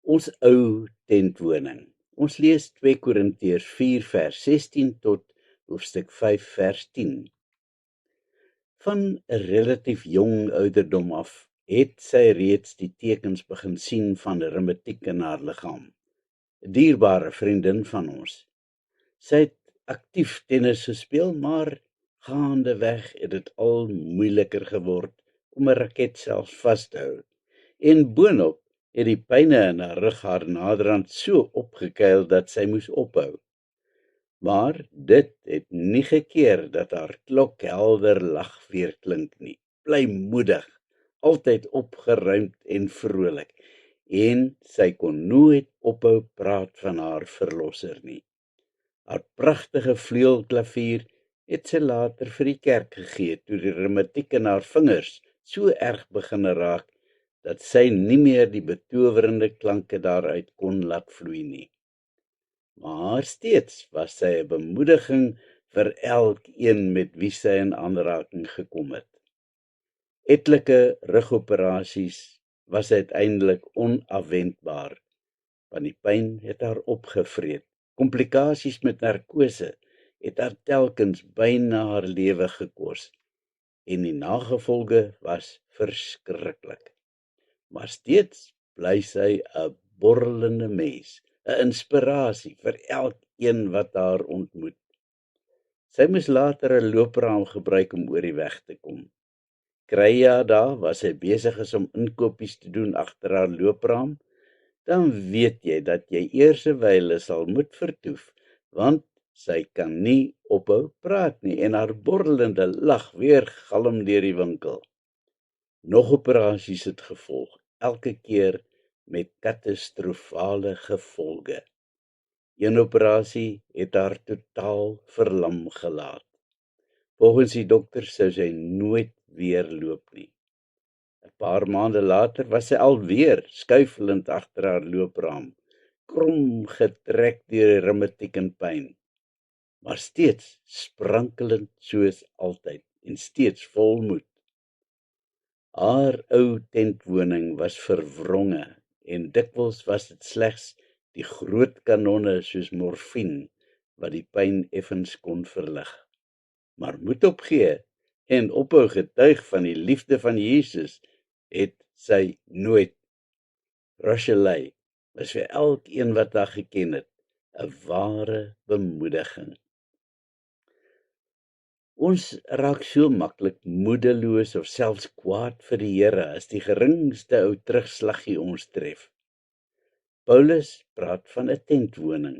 Ons ou tentwoning. Ons lees 2 Korintiërs 4 vers 16 tot hoofstuk 5 vers 10. Van 'n relatief jong ouderdom af het sy reeds die tekens begin sien van reumatiek in haar liggaam. 'n Dierbare vriendin van ons. Sy het aktief tennis gespeel, maar gaandeweg het dit al moeiliker geword om 'n raket selfs vas te hou. En boonop het die pyne in haar rug haar naderhand so opgekuil dat sy moes ophou. Maar dit het nie gekeer dat haar klok helder lag weer klink nie. Bly moedig, altyd opgeruimd en vrolik. En sy kon nooit ophou praat van haar verlosser nie. Haar pragtige vleuelklavier het sy later vir die kerk gegee toe die reumatiek in haar vingers so erg begin raak dat sy nie meer die betowerende klanke daaruit kon laat vloei nie. Maar steeds was sy 'n bemoediging vir elkeen met wie sy in aanraking gekom het. Etlike rugoperasies was uiteindelik onafwendbaar, want die pyn het haar opgevreet. Komplikasies met narkose het haar telkens byna haar lewe gekos en die nagevolge was verskriklik. Maar steeds bly sy 'n borrelende mens, 'n inspirasie vir elkeen wat haar ontmoet. Sy moes later 'n loopraam gebruik om oor die weg te kom. Kry jy daar waar sy besig is om inkopies te doen agter haar loopraam, dan weet jy dat jy eers 'n wyle sal moet vertoef, want sy kan nie ophou praat nie en haar borrelende lag weer galm deur die winkel. Nog operasies het gevolg, elke keer met katastrofale gevolge. Een operasie het haar totaal verlam gelaat. Volgens die dokter sou sy nooit weer loop nie. 'n Paar maande later was sy alweer skuifelend agter haar loopraam, krom getrek deur reumatiek en pyn, maar steeds sprankelend soos altyd en steeds vol moed. Haar ou tentwoning was verwronge en dikwels was dit slegs die groot kanonne soos morfien wat die pyn effens kon verlig. Maar moed opgee en ophou getuig van die liefde van Jesus het sy nooit. Rachelay was vir elkeen wat haar geken het 'n ware bemoediging. Ons raak so maklik moedeloos of selfs kwaad vir die Here as die geringste ou terugslaggie ons tref. Paulus praat van 'n tentwoning.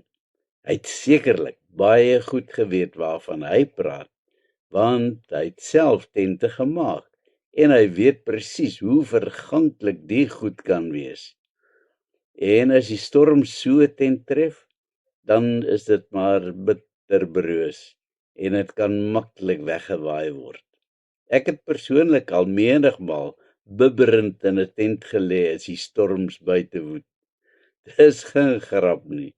Hy het sekerlik baie goed geweet waarvan hy praat, want hy het self tente gemaak en hy weet presies hoe verganklik die goed kan wees. En as die storm so tent tref, dan is dit maar bitterbroos en dit kan maklik weggewaai word. Ek het persoonlik al menigmaal bibberend in 'n tent gelê as die storms buite woed. Dis geen grap nie.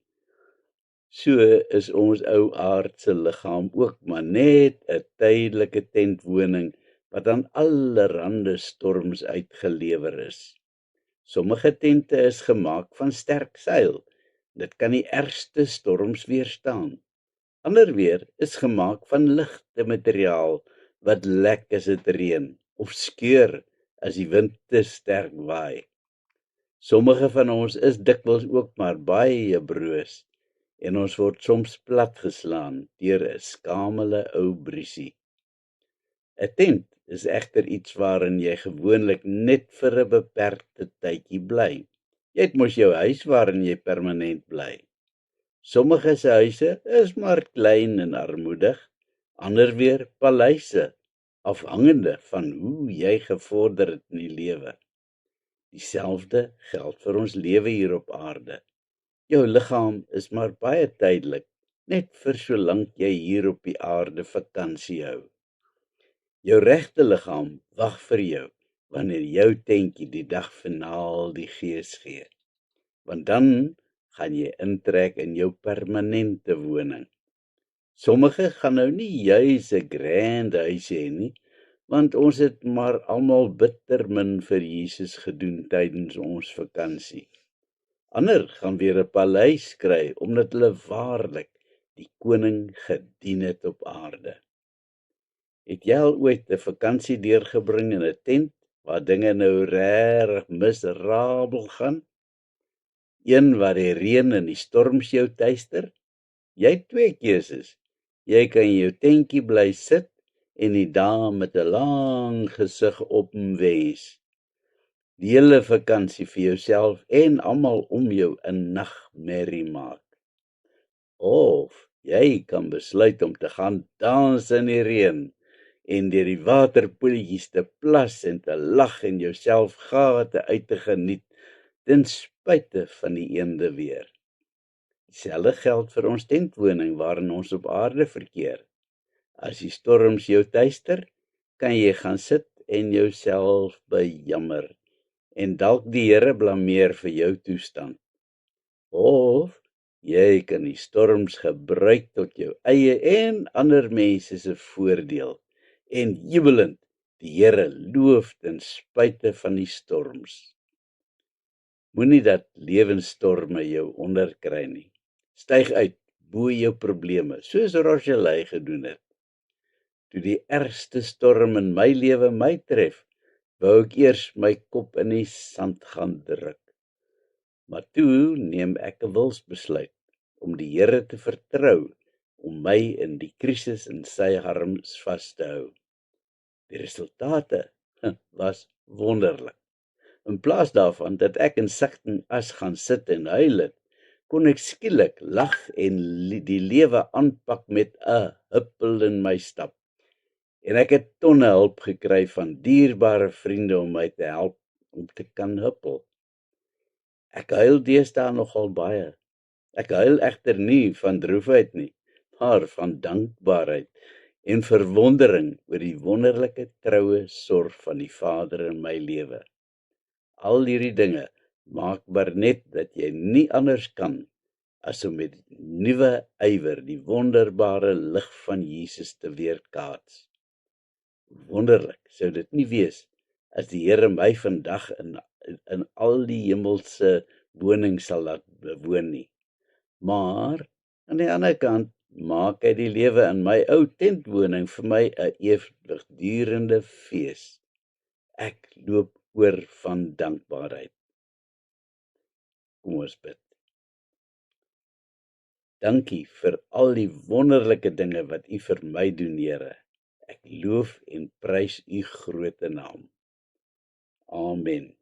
So is ons ou aardse liggaam ook maar net 'n tydelike tentwoning wat aan allerhande storms uitgelewer is. Sommige tente is gemaak van sterk seil. Dit kan die ergste storms weerstaan. Ander weer is gemaak van ligte materiaal wat lek as dit reën of skeur as die wind te sterk waai. Sommige van ons is dikwels ook maar baie broos en ons word soms platgeslaan deur 'n skamele ou briesie. 'n Tent is egter iets waarin jy gewoonlik net vir 'n beperkte tydjie bly. Jy het mos jou huis waarin jy permanent bly. Sommige se huise is maar klein en armoedig, ander weer paleise, afhangende van hoe jy gevorder het in die lewe. Dieselfde geld vir ons lewe hier op aarde. Jou liggaam is maar baie tydelik, net vir solank jy hier op die aarde vakansie hou. Jou regte liggaam wag vir jou, wanneer jou tentjie die dag finaal die gees gee. Want dan gaan jy intrek in jou permanente woning. Sommige gaan nou nie juis 'n grand huis hê nie, want ons het maar almal bitter min vir Jesus gedoen tydens ons vakansie. Ander gaan weer 'n paleis kry, omdat hulle waarlik die koning gedien het op aarde. Het jy al ooit 'n vakansie deurgebring in 'n tent, waar dinge nou regtig miserabel gaan? Een waar die reën en die storms jou tuister? Jy het twee keuses. Jy kan in jou tentjie bly sit en die dae met 'n lang gesig opwens. Die hele vakansie vir jouself en almal om jou 'n nagmerrie maak. Of jy kan besluit om te gaan dans in die reën en deur die waterpoeltjies te plas en te lag en jouself gate uit te geniet ten spyte van die eende weer. Dieselfde geld vir ons tentwoning waarin ons op aarde verkeer. As die storms jou tuister, kan jy gaan sit en jouself bejammer en dalk die Here blameer vir jou toestand. Of jy kan die storms gebruik tot jou eie en ander mense se voordeel en jubelend die Here loof ten spyte van die storms. Moenie dat lewensstorme jou onderkry nie. Styg uit bo jou probleme, soos Rochelle gedoen het. Toe die ergste storm in my lewe my tref, wou ek eers my kop in die sand gaan druk. Maar toe neem ek 'n wilsbesluit om die Here te vertrou, om my in die krisis in sy arms vas te hou. Die resultate was wonderlik. In plaas daarvan dat ek in sik en as gaan sit en huil het, kon ek skielik lag en die lewe aanpak met 'n huppel in my stap. En ek het tonne hulp gekry van dierbare vriende om my te help om te kan huppel. Ek huil deesdae nogal baie. Ek huil egter nie van droefheid nie, maar van dankbaarheid en verwondering oor die wonderlike troue sorg van die Vader in my lewe. Al hierdie dinge maak maar net dat jy nie anders kan as om met nuwe ywer die wonderbare lig van Jesus te weerkaats. Wonderlik sou dit nie wees as die Here my vandag in al die hemelse woning sal laat bewoon nie. Maar aan die ander kant maak hy die lewe in my ou tentwoning vir my 'n ewigdurende fees. Ek loop oor van dankbaarheid. Kom ons bid. Dankie vir al die wonderlike dinge wat U vir my doen, Here. Ek loof en prys U groot naam. Amen.